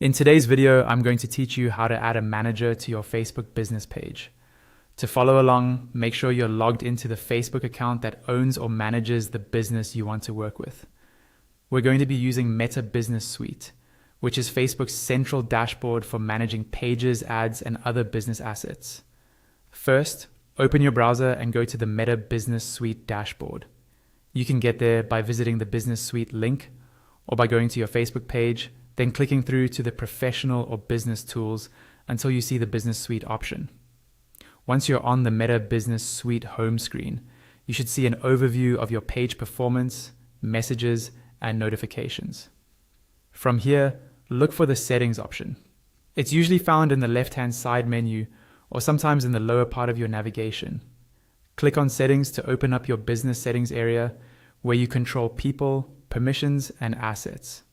In today's video, I'm going to teach you how to add a manager to your Facebook business page. To follow along, make sure you're logged into the Facebook account that owns or manages the business you want to work with. We're going to be using Meta Business Suite, which is Facebook's central dashboard for managing pages, ads, and other business assets. First, open your browser and go to the Meta Business Suite dashboard. You can get there by visiting the Business Suite link or by going to your Facebook page, then clicking through to the professional or business tools until you see the Business Suite option. Once you're on the Meta Business Suite home screen, you should see an overview of your page performance, messages, and notifications. From here, look for the settings option. It's usually found in the left-hand side menu or sometimes in the lower part of your navigation. Click on settings to open up your business settings area where you control people, permissions, and assets.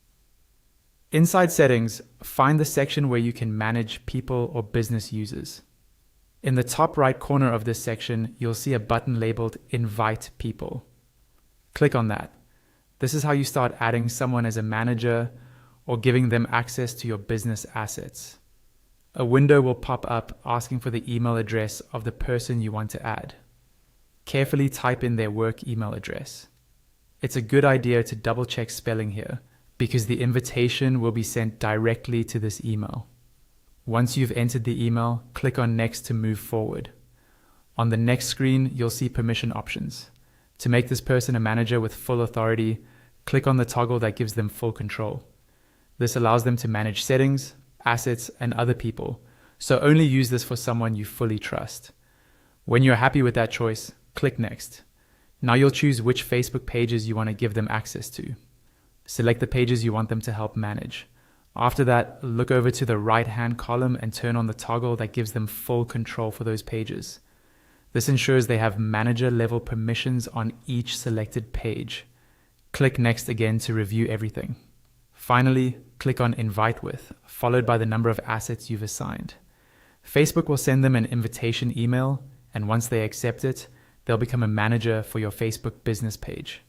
Inside settings, find the section where you can manage people or business users. In the top right corner of this section, you'll see a button labeled Invite People. Click on that. This is how you start adding someone as a manager or giving them access to your business assets. A window will pop up asking for the email address of the person you want to add. Carefully type in their work email address. It's a good idea to double check spelling here, because the invitation will be sent directly to this email. Once you've entered the email, click on Next to move forward. On the next screen, you'll see permission options. To make this person a manager with full authority, click on the toggle that gives them full control. This allows them to manage settings, assets, and other people, so only use this for someone you fully trust. When you're happy with that choice, click Next. Now you'll choose which Facebook pages you want to give them access to. Select the pages you want them to help manage. After that, look over to the right-hand column and turn on the toggle that gives them full control for those pages. This ensures they have manager-level permissions on each selected page. Click Next again to review everything. Finally, click on Invite With, followed by the number of assets you've assigned. Facebook will send them an invitation email, and once they accept it, they'll become a manager for your Facebook business page.